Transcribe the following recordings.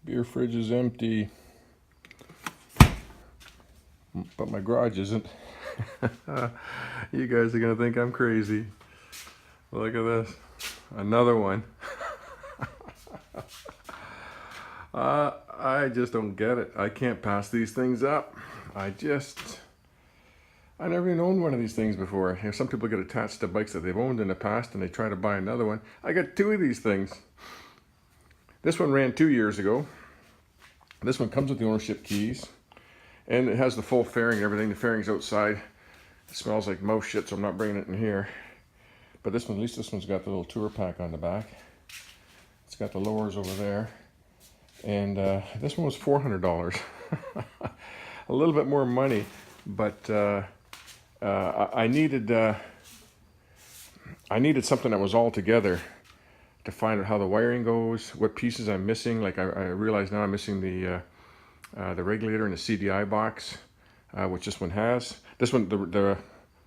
Beer fridge is empty, but my garage isn't. You guys are gonna think I'm crazy. Look at this, another one. I just don't get it. I can't pass these things up. I never even owned one of these things before. You know, some people get attached to bikes that they've owned in the past and they try to buy another one. I got two of these things. This one ran 2 years ago. This one comes with the ownership keys and it has the full fairing and everything. The fairing's outside. It smells like mouse shit, so I'm not bringing it in here. But this one, at least this one's got the little tour pack on the back. It's got the lowers over there. And this one was $400. A little bit more money, but I needed something that was all together to find out how the wiring goes, what pieces I'm missing. Like I realize now I'm missing the regulator and the CDI box, which this one has. This one, the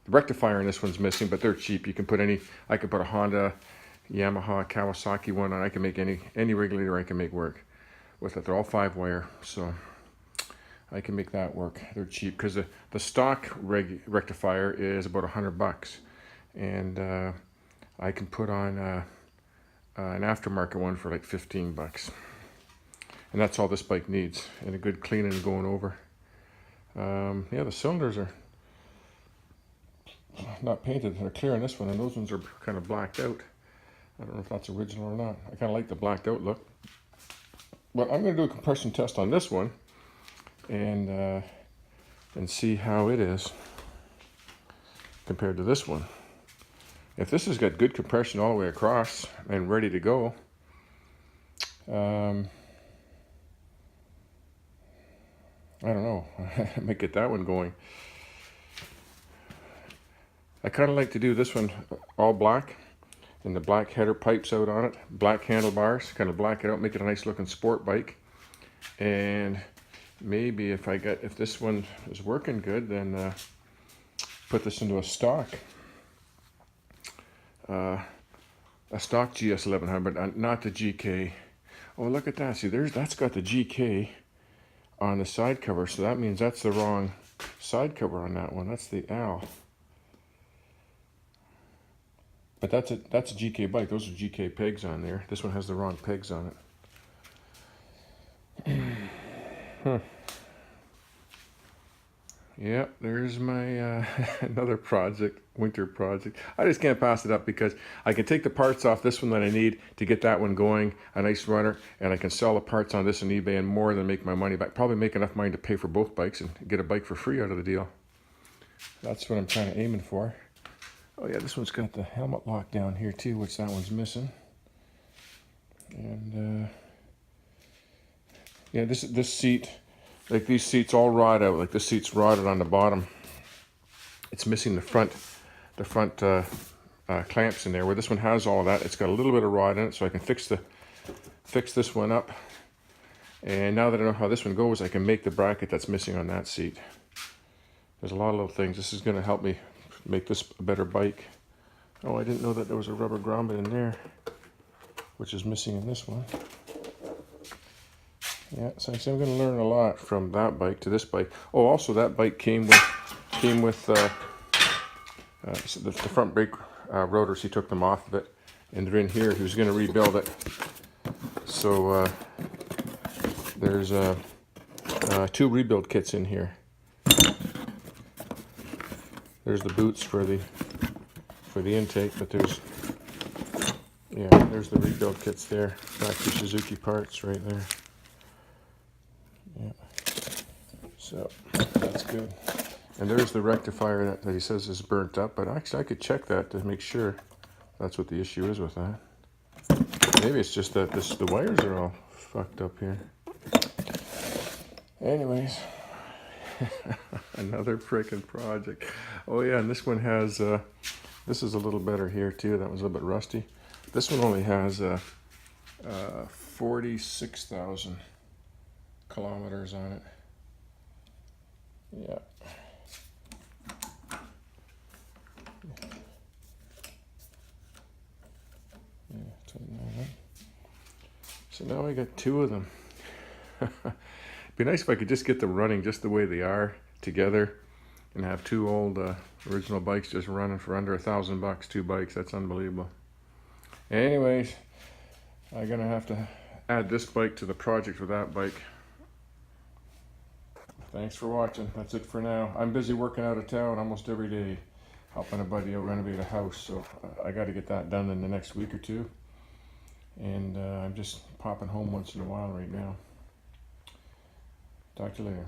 rectifier in this one's missing, but they're cheap. You can put any. I could put a Honda, Yamaha, Kawasaki one on. I can make any regulator I can make work with it. They're all 5-wire, so I can make that work. They're cheap because the stock rectifier is about $100, and I can put on an aftermarket one for like $15, and that's all this bike needs, and a good cleaning and going over. Yeah, the cylinders are not painted; they're clear on this one, and those ones are kind of blacked out. I don't know if that's original or not. I kind of like the blacked out look. But I'm going to do a compression test on this one and see how it is compared to this one. If this has got good compression all the way across and ready to go, I don't know. I might get that one going. I kind of like to do this one all black, and the black header pipes out on it, black handlebars, kind of black it out, make it a nice looking sport bike. And maybe if this one is working good, then put this into a stock GS1100, not the GK. Oh, look at that! See, that's got the GK on the side cover, so that means that's the wrong side cover on that one. That's the L. But that's a GK bike. Those are GK pegs on there. This one has the wrong pegs on it. Yeah, there's my another project, winter project. I just can't pass it up because I can take the parts off this one that I need to get that one going, a nice runner, and I can sell the parts on this on eBay and more than make my money back. Probably make enough money to pay for both bikes and get a bike for free out of the deal. That's what I'm kind of aiming for. Oh yeah, this one's got the helmet lock down here too, which that one's missing. And yeah, this seat, like these seats all rot out. Like this seat's rotted on the bottom. It's missing the front clamps in there. Where this one has all of that, it's got a little bit of rot in it, so I can fix this one up. And now that I know how this one goes, I can make the bracket that's missing on that seat. There's a lot of little things. This is going to help me make this a better bike. Oh, I didn't know that there was a rubber grommet in there, which is missing in this one. Yeah, so I'm going to learn a lot from that bike to this bike. Oh, also that bike came with the front brake rotors. He took them off of it, and they're in here. He was going to rebuild it. So there's 2 rebuild kits in here. There's the boots for the intake, but there's the rebuild kits there. Factory Suzuki parts right there. Yeah. So that's good. And there's the rectifier that he says is burnt up, but actually I could check that to make sure that's what the issue is with that. Maybe it's just that the wires are all fucked up here. Anyways. Another freaking project. Oh yeah, and this one has this is a little better here too. That was a little bit rusty. This one only has 46,000 kilometers on it. Yeah. So now I got 2 of them. It'd be nice if I could just get them running just the way they are together and have 2 old original bikes just running for under $1,000. 2 bikes, that's unbelievable. Anyways, I'm gonna have to add this bike to the project with that bike. Thanks for watching. That's it for now. I'm busy working out of town almost every day, helping a buddy out renovate a house, so I got to get that done in the next week or 2. And I'm just popping home once in a while right now. Talk to you later.